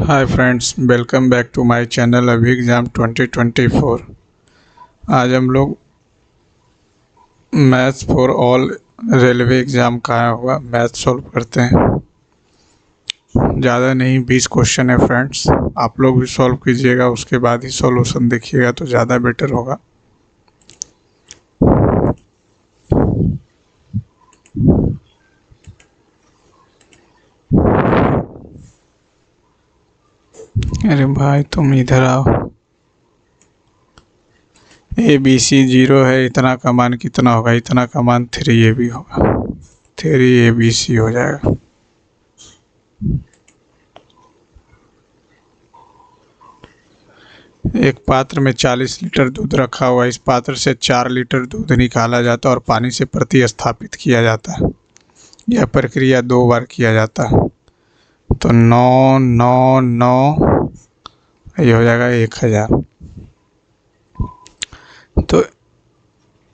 Hi friends, welcome back to my channel अभी exam 2024। आज हम लोग maths for all railway exam का आया हुआ मैथ सॉल्व करते हैं। ज़्यादा नहीं, 20 क्वेश्चन है फ्रेंड्स। आप लोग भी सॉल्व कीजिएगा, उसके बाद ही सॉल्यूशन देखिएगा तो ज़्यादा बेटर होगा। अरे भाई तुम इधर आओ। ABC 0 है, इतना का मान कितना होगा? इतना का मान 3AB होगा। 3ABC हो जाएगा। एक पात्र में 40 लीटर दूध रखा हुआ है। इस पात्र से 4 लीटर दूध निकाला जाता है और पानी से प्रतिस्थापित किया जाता है। यह प्रक्रिया 2 बार किया जाता है। तो 9 9 9 ये हो जाएगा 1000। तो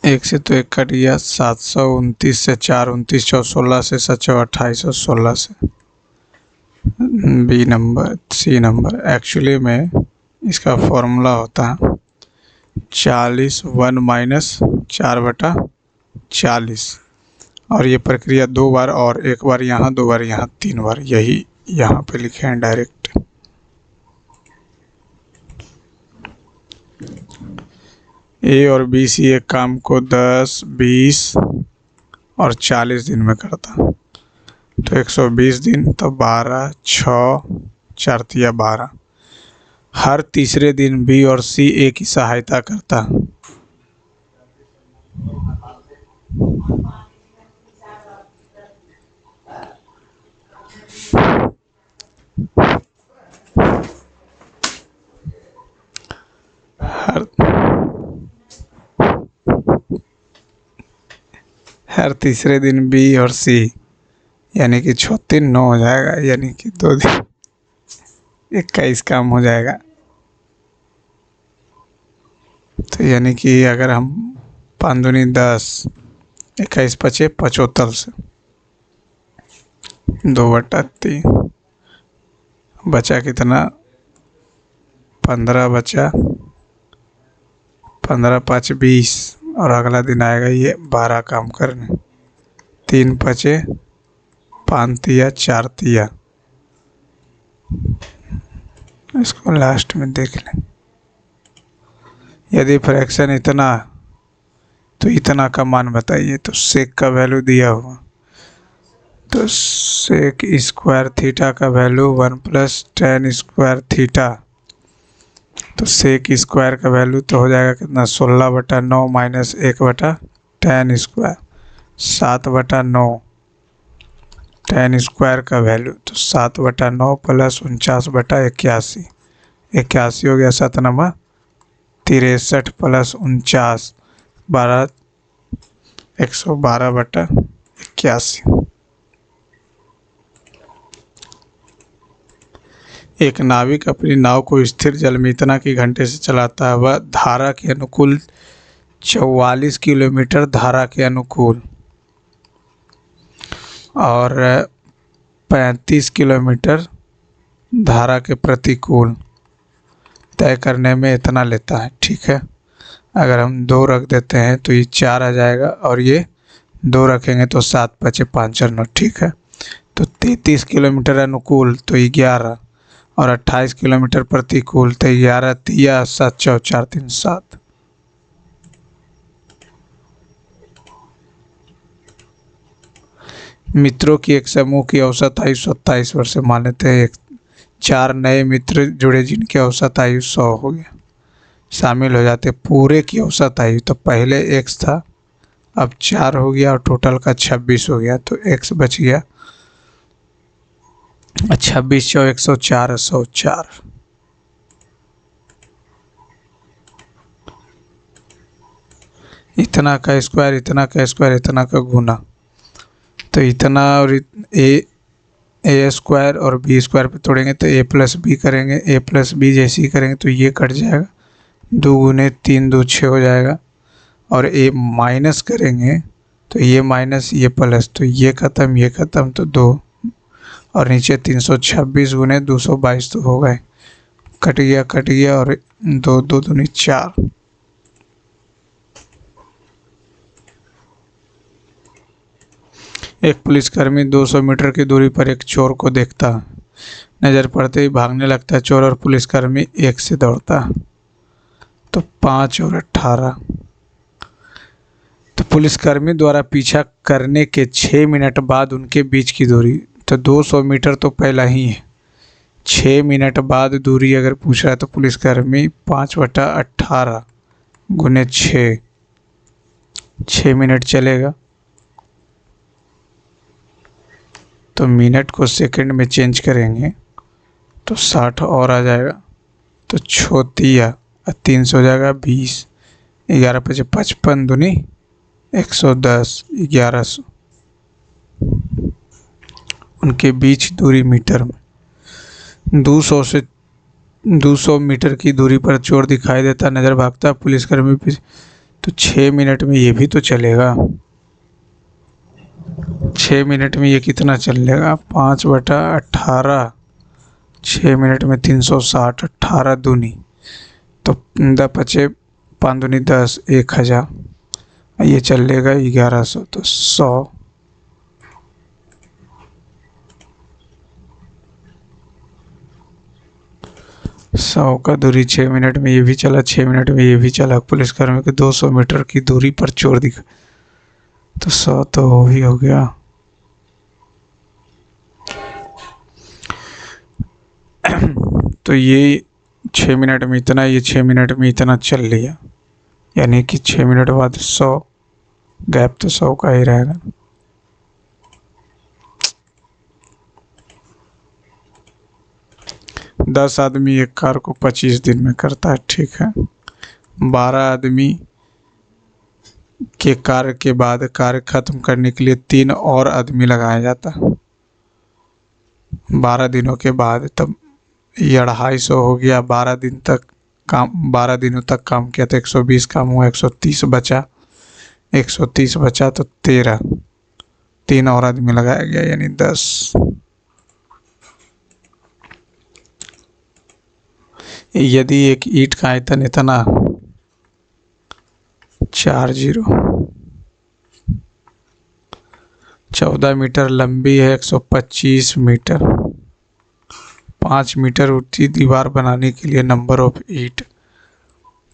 1 से तो 1 कट गया। 729 से 4 29 4 16 से 7 28 और 16 से सी नंबर। एक्चुअली में इसका फॉर्मूला होता है 40 1 माइनस 4/40। और ये प्रक्रिया 2 बार, और 1 बार यहाँ 2 बार यहाँ 3 बार, यही यहाँ पे लिखे हैं डायरेक्ट। ए और बी सी एक काम को 10 20 और 40 दिन में करता। तो 120 दिन, तो 12 6 4 तिया 12। हर तीसरे दिन बी और सी ए की सहायता करता। हर तीसरे दिन बी और सी, यानी कि 6 3 9 हो जाएगा, यानी कि 2 दिन 21 काम हो जाएगा। तो यानी कि अगर हम 5 दूनी 10, 21 पचे 75 से 2/3 बचा कितना? 15 बचा। 15 5 20 और अगला दिन आएगा ये 12 काम करने। 3 पचे 5 तिया 4 तिया। इसको लास्ट में देख लें। यदि फ्रैक्शन इतना, तो इतना का मान बताइए। तो सेक का वैल्यू दिया हुआ, तो सेक स्क्वायर थीटा का वैल्यू 1 + tan स्क्वायर थीटा। तो सेक स्क्वायर का वैल्यू तो हो जाएगा कितना? 16/9 minus 1/tan square, 7/9 tan square का वैल्यू। तो 7/9 + 49/81, 81 हो गया। 7 नंबर 63 + 49 12, 112/81। एक नाविक अपनी नाव को स्थिर जल में इतना की घंटे से चलाता है। वह धारा के अनुकूल 44 किलोमीटर धारा के अनुकूल और 35 किलोमीटर धारा के प्रतिकूल तय करने में इतना लेता है। ठीक है, अगर हम 2 रख देते हैं तो ये 4 आ जाएगा, और ये 2 रखेंगे तो 7 5 5 और 9। ठीक है, तो 33 किलोमीटर अनुकूल तो 11, और 28 किलोमीटर प्रतिकूल तो 11 तिया 7 4 4 3 7। मित्रों की एक समूह की औसत आयु 27 वर्ष मान लेते हैं। 4 नए मित्र जुड़े जिनकी औसत आयु 100 हो गया, शामिल हो जाते। पूरे की औसत आयु, तो पहले x था, अब 4 हो गया और टोटल का 26 हो गया। तो x बच गया 26 × 104 104। इतना का स्क्वायर, इतना का स्क्वायर, इतना का गुना। तो इतना और ए स्क्वायर और बी स्क्वायर पे तोड़ेंगे तो a + b करेंगे। a + b जैसे ही करेंगे तो ये कट जाएगा। 2 × 3 2 6 हो जाएगा। और a माइनस करेंगे तो ये माइनस ये प्लस, तो ये ख़त्म ये ख़त्म, तो 2। और नीचे 326 गुने 222 तो हो गए, कट गया और दो दो दूनी 4। एक पुलिसकर्मी 200 मीटर की दूरी पर एक चोर को देखता, नजर पड़ते ही भागने लगता है। चोर और पुलिसकर्मी एक से दौड़ता, तो 5 और 18। तो पुलिसकर्मी द्वारा पीछा करने के 6 मिनट बाद उनके बीच की दूरी, तो 200 मीटर तो पहला ही है। 6 मिनट बाद दूरी अगर पूछ रहा है तो पुलिसकर्मी 5/18 गुने 6 मिनट चलेगा, तो मिनट को सेकंड में चेंज करेंगे तो 60 और आ जाएगा, तो 6 300 हो जाएगा 20, 11 5 55 दूनी 110, 1100। उनके बीच दूरी मीटर में। 200 मीटर की दूरी पर चोर दिखाई देता, नजर भागता पुलिसकर्मी पीछे, तो 6 मिनट में ये भी तो चलेगा। 6 मिनट में ये कितना चलेगा? 5/18, 6 मिनट में 360, 18 दूनी, तो 10 5 5 दूनी 10, 1000, ये चलेगा 1100, तो 100। का दूरी 6 मिनट में ये भी चला, 6 मिनट में ये भी चला। पुलिसकर्मी को 200 मीटर की दूरी पर चोर दिखा, तो 100 तो हो ही हो गया। तो ये 6 मिनट में इतना, ये 6 मिनट में इतना चल लिया, यानी कि 6 मिनट बाद 100, गैप तो 100 का ही रहेगा। दस आदमी एक कार को 25 दिन में करता है, ठीक है। 12 आदमी के कार्य के बाद कार्य खत्म करने के लिए 3 और आदमी लगाया जाता है 12 दिनों के बाद, तब ये 250 हो गया। 12 दिनों तक काम किया तो 120 काम हुआ, 130 बचा, 130 बचा तो 13, 3 और आदमी लगाया गया, यानी 10। यदि एक ईंट का आयतन इतना 14 मीटर लंबी है, 125 मीटर, 5 मीटर ऊंची दीवार बनाने के लिए नंबर ऑफ ईंट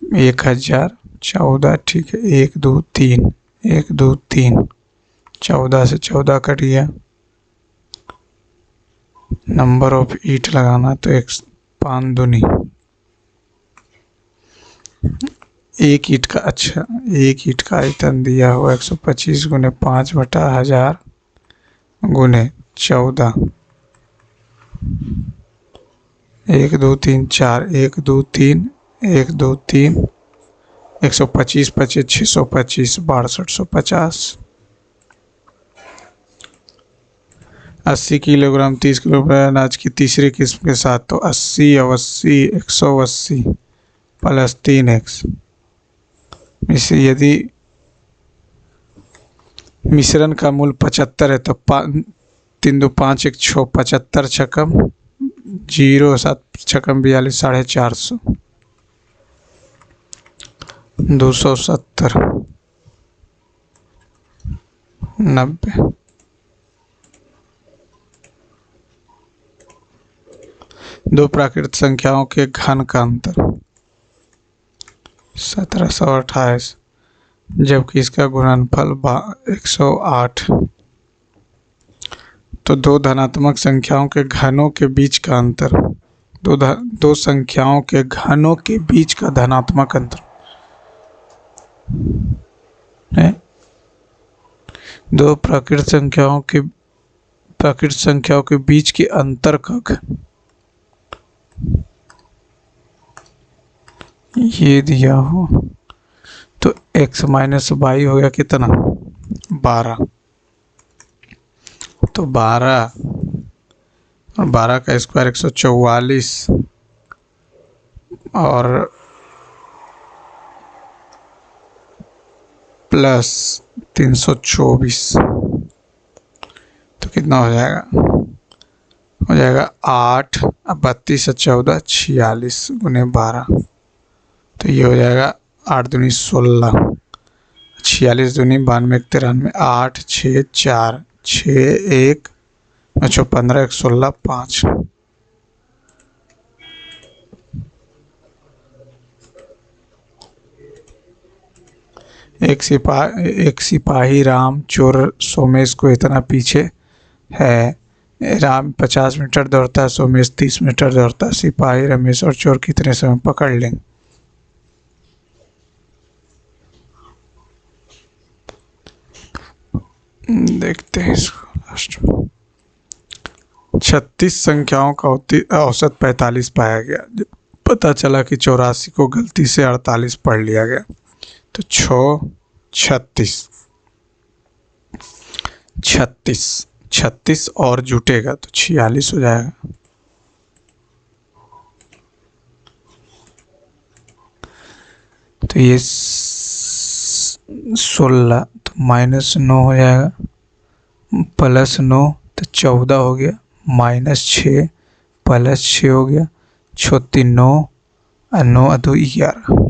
1000, 14, ठीक है, 1 2 3, 1 2 3, 14 से 14 कट गया। नंबर ऑफ ईंट लगाना तो 5 दूनी, एक ईंट का आयतन दिया हुआ 125 गुने 5/1000 गुने 14, 1 2 3 4, 1 2 3, 1 2 3, 125 25 625, 6250। 80 किलोग्राम 30 किलोग्राम अनाज की तीसरी किस्म के साथ, तो 80 80 180 प्लस 3x। यदि मिश्रण का मूल 75 है तो 3 2 5 1 6, 75 छकम 0 7 छकम 42, 450, 270, 90। दो प्राकृत संख्याओं के घन का अंतर 1728, जबकि इसका गुणनफल 108। तो दो धनात्मक संख्याओं के घनों के बीच का अंतर, दो संख्याओं के घनों के बीच का धनात्मक अंतर है। दो प्राकृत संख्याओं के बीच के अंतर का घन, ये दिया हो तो x माइनस वाई हो गया कितना? 12, तो 12 और 12 का स्क्वायर 144 और प्लस 324, तो कितना हो जाएगा? हो जाएगा 8, 32 और 14 46 गुने 12, तो ये हो जाएगा 8 दूनी 16, 46 दूनी 92 93, 8 6 4 6 1 अच्छा 15 1 16 5। एक सिपाही राम चोर सोमेश को इतना पीछे है। राम 50 मीटर दौड़ता है, सोमेश 30 मीटर दौड़ता है। सिपाही रमेश और चोर कितने समय पकड़ लेंगे? देखते हैं इसको लास्ट में। 36 संख्याओं का औसत 45 पाया गया। जब पता चला कि 84 को गलती से 48 पढ़ लिया गया, तो 6 36 36 36 और जुटेगा तो 46 हो जाएगा। तो ये 16 तो -9 हो जाएगा, +9 तो 14 हो गया, -6 +6 हो गया, 36 9 और 9 2 11।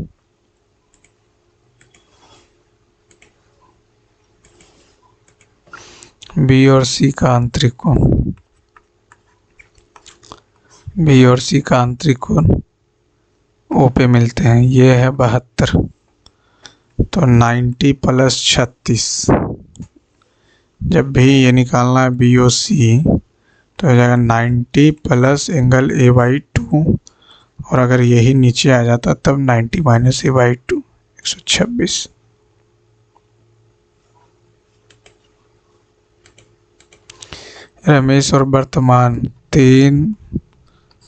बी और सी का आंतरिक कोण, बी और सी का आंतरिक कोण ओ पे मिलते हैं। ये है 72, तो 90 + 36। जब भी ये निकालना है बी ओ सी तो हो जाएगा 90 + एंगल A/2, और अगर यही नीचे आ जाता तब 90 - A/2 126। रमेश और वर्तमान 3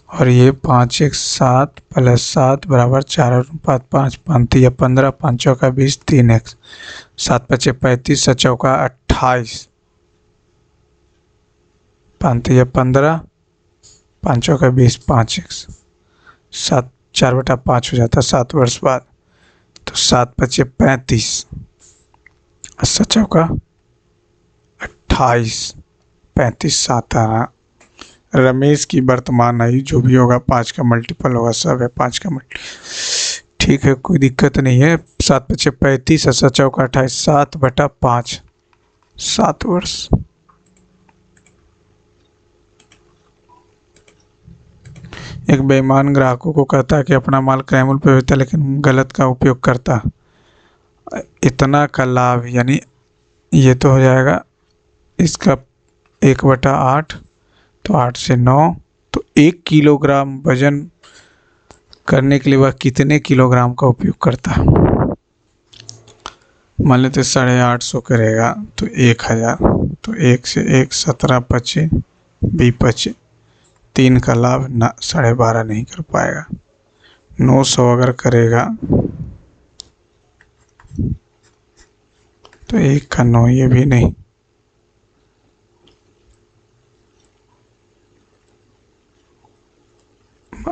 और ये 5 1 7 + 7 = 4 × 5 5 या 15 5 चौका 20 3x 7 5 35 7 चौका 28 5 या 15 5 चौका 20 5x 7 4/5 हो जाता 7 वर्ष बाद, तो 7 5 35 7 चौका 28 35 7 आ रहा। रमेश की वर्तमान आयु जो भी होगा 5 का मल्टीपल होगा, सब है 5 का मल्टीपल। ठीक है, कोई दिक्कत नहीं है। 7 5 35 और 7 चौका 28 7/5 7 वर्ष। एक बेईमान ग्राहकों को कहता है कि अपना माल क्रयमूल्य पे बेचता लेकिन गलत का उपयोग करता। इतना का लाभ यानी ये तो हो जाएगा इसका 1/8, तो 8 से 9, तो 1 किलोग्राम वजन करने के लिए वह कितने किलोग्राम का उपयोग करता? मान लेते 850 करेगा तो 1000, तो 1 से 1 17 25 20 25, 3 का लाभ 12.5 नहीं कर पाएगा। 900 अगर करेगा तो 1 का 9, ये भी नहीं।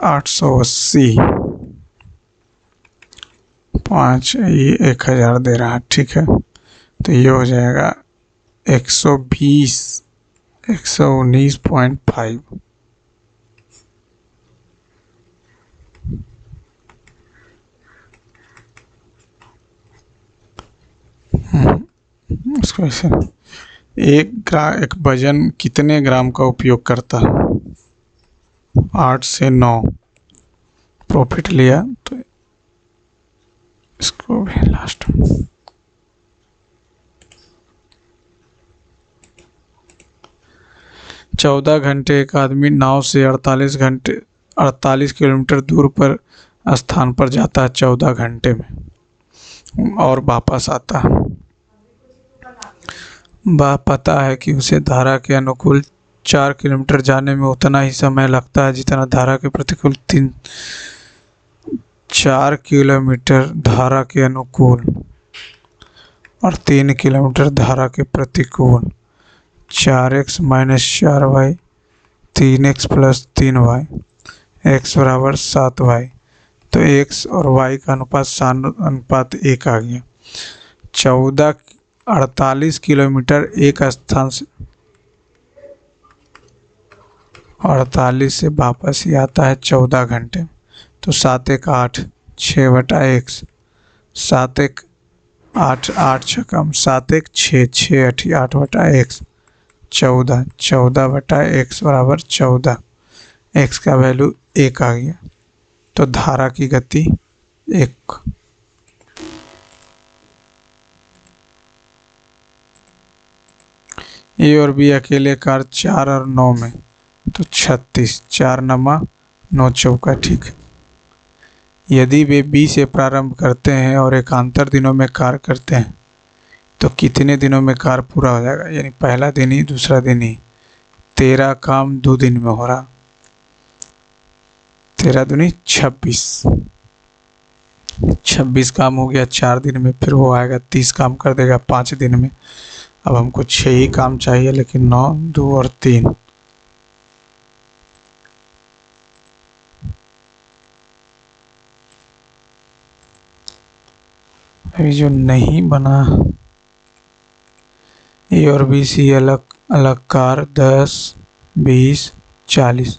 880 5, ये 1000 दे रहा है। ठीक है, तो ये हो जाएगा 120 119.5। इसको ऐसे एक वजन कितने ग्राम का उपयोग करता? 8 से 9 प्रॉफिट लिया, तो इसको भी लास्ट में 14 घंटे एक आदमी नाव से 48 किलोमीटर दूर पर स्थान पर जाता है 14 घंटे में और वापस आता है। वह पता है कि उसे धारा के अनुकूल 4 किलोमीटर जाने में उतना ही समय लगता है जितना धारा के प्रतिकूल 4 किलोमीटर धारा के अनुकूल और 3 किलोमीटर धारा के प्रतिकूल। 4x - 4y 3x + 3y x = 7y, तो x और y का अनुपात 1 आ गया। 48 किलोमीटर एक स्थान से 48 से वापस ही आता है 14 घंटे। तो 7 एक 8, 6/x, 7 एक 8, 8 छकम 7 एक 6, 6 अठी 8/x, 14, 14/x बराबर 14। x का वैल्यू 1 आ गया। तो धारा की गति 1। ए और बी अकेले कार्य 4 और 9 में, तो 36, 4 नमा 9 चौका, ठीक है। यदि वे बी से प्रारंभ करते हैं और एकांतर दिनों में कार्य करते हैं तो कितने दिनों में कार्य पूरा हो जाएगा, यानी पहला दिन ही दूसरा दिन ही। 13 काम 2 दिन में हो रहा, 13 दूनी 26, 26 काम हो गया 4 दिन में। फिर वो आएगा 30 काम कर देगा 5 दिन में। अब हमको 6 ही काम चाहिए, लेकिन 9, 2 और 3। अभी जो नहीं बना, ए और बी सी अलग अलग कार 10, 20, 40,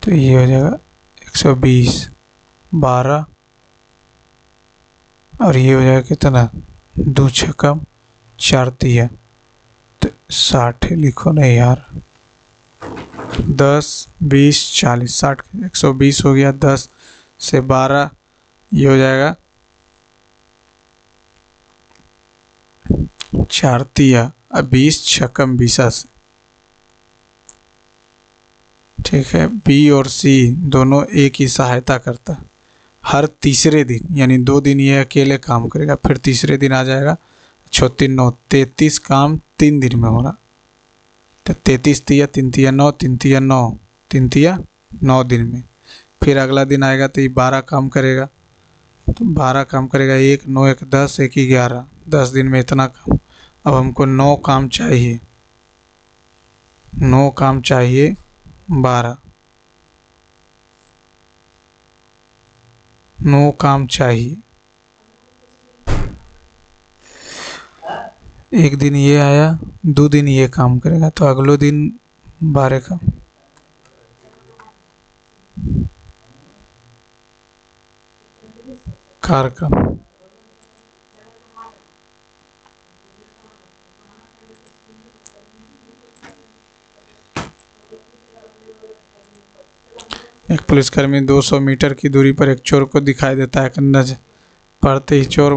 तो ये हो जाएगा 120, 12 और ये हो जाएगा कितना, 2 छक्कम 4 तिया, तो 60 लिखो नहीं यार, 10, 20, 40, 60, 120 हो गया। 10 से 12 ये हो जाएगा 4 तिया, 20 छक्कम 20, ठीक है। बी और सी दोनों एक ही सहायता करता है। हर तीसरे दिन, यानी 2 दिन ये अकेले काम करेगा, फिर तीसरे दिन आ जाएगा 6 3 9, 33 काम 3 दिन में हो रहा। तो 33 तिया 3 तिया 9, 3 तिया 9, 3 तिया 9 दिन में। फिर अगला दिन आएगा तो ये 12 काम करेगा, तो 12 काम करेगा, 1 9 1 10, 1 11, 10 दिन में इतना काम। अब हमको 9 काम चाहिए, 9 काम चाहिए 12, 9 काम चाहिए। एक दिन ये आया, 2 दिन ये काम करेगा, तो अगलो दिन 12 का। कार्यक्रम एक पुलिसकर्मी 200 मीटर की दूरी पर एक चोर को दिखाई देता है। नजर पड़ते ही चोर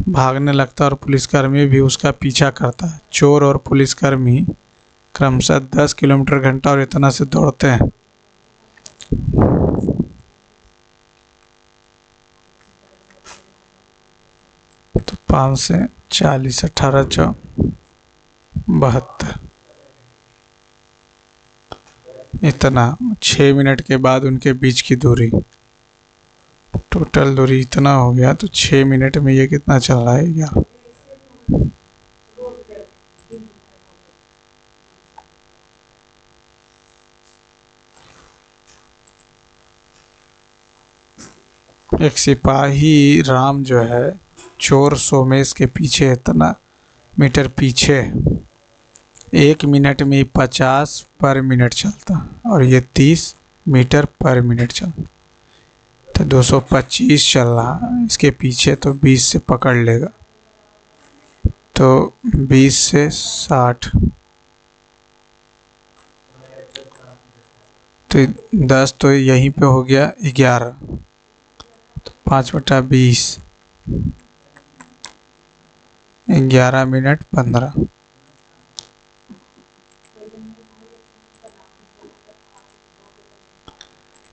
भागने लगता है और पुलिसकर्मी भी उसका पीछा करता है। चोर और पुलिसकर्मी क्रमशः 10 किलोमीटर घंटा और इतना से दौड़ते हैं। तो 5 से 40, 18 चौ 72, इतना 6 मिनट के बाद उनके बीच की दूरी, टोटल दूरी इतना हो गया। तो 6 मिनट में ये कितना चल रहा है यार, एक सिपाही राम जो है चोर सोमेश के पीछे इतना मीटर पीछे 1 मिनट में 50 पर मिनट चलता और ये 30 मीटर पर मिनट चलता, तो 225 चल रहा इसके पीछे, तो 20 से पकड़ लेगा, तो 20 से 60, तो 10 तो यहीं पे हो गया 11, तो 5/20, 11 मिनट 15।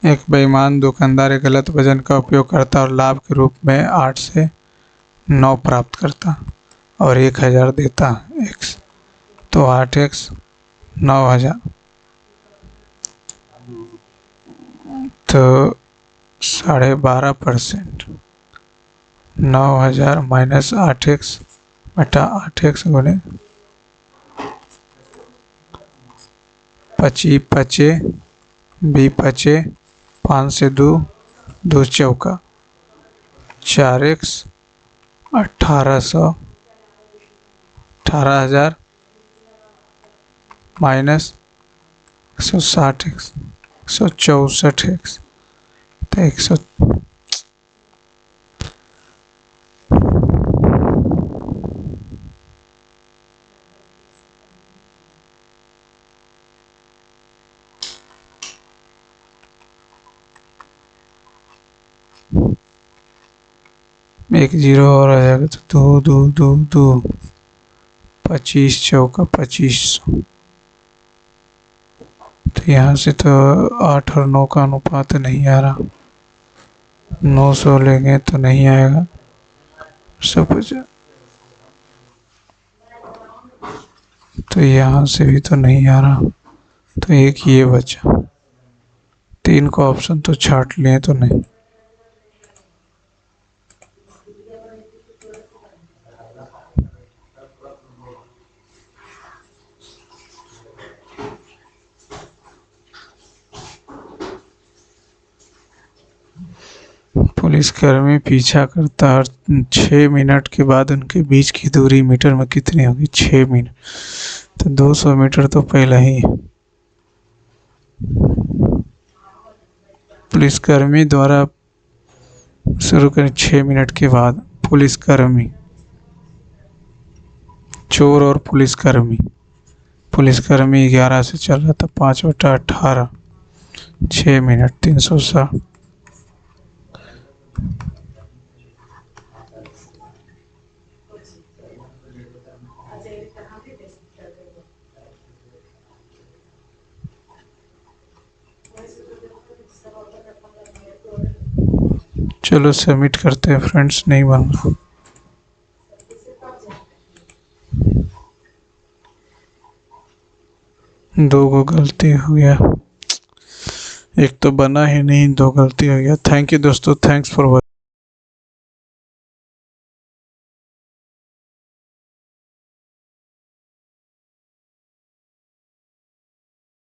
एक बेईमान दुकानदार एक गलत वजन का उपयोग करता और लाभ के रूप में 8 से 9 प्राप्त करता और 1000 देता x, तो 8x 9000, तो 12.5%, 9000 माइनस 8x बटा 8x गुने 25 पचे 20 पचे 5 से 2 2 चौका 4x 1800, 18,000 माइनस 160x, 164x, तो 100। एक जीरो और आ जाएगा तो 2 25 चौका 2500। तो यहाँ से तो 8 और 9 का अनुपात नहीं आ रहा, 900 लेंगे तो नहीं आएगा। सब तो यहाँ से भी तो नहीं आ रहा, तो एक ये बचा। 3 का ऑप्शन तो छाट लिए तो नहीं। पुलिसकर्मी पीछा करता और 6 मिनट के बाद उनके बीच की दूरी मीटर में कितनी होगी? 6 मिनट, तो 200 मीटर तो पहले ही है। पुलिसकर्मी द्वारा शुरू करें 6 मिनट के बाद। पुलिसकर्मी, चोर और पुलिसकर्मी। पुलिसकर्मी 11 से चल रहा था, 5/18, 6 मिनट 360। चलो सबमिट करते हैं फ्रेंड्स, नहीं बन रहा। 2 को गलती हो गया, एक तो बना ही नहीं, 2 गलती हो गया। थैंक यू दोस्तों, थैंक्स फॉर वॉचिंग।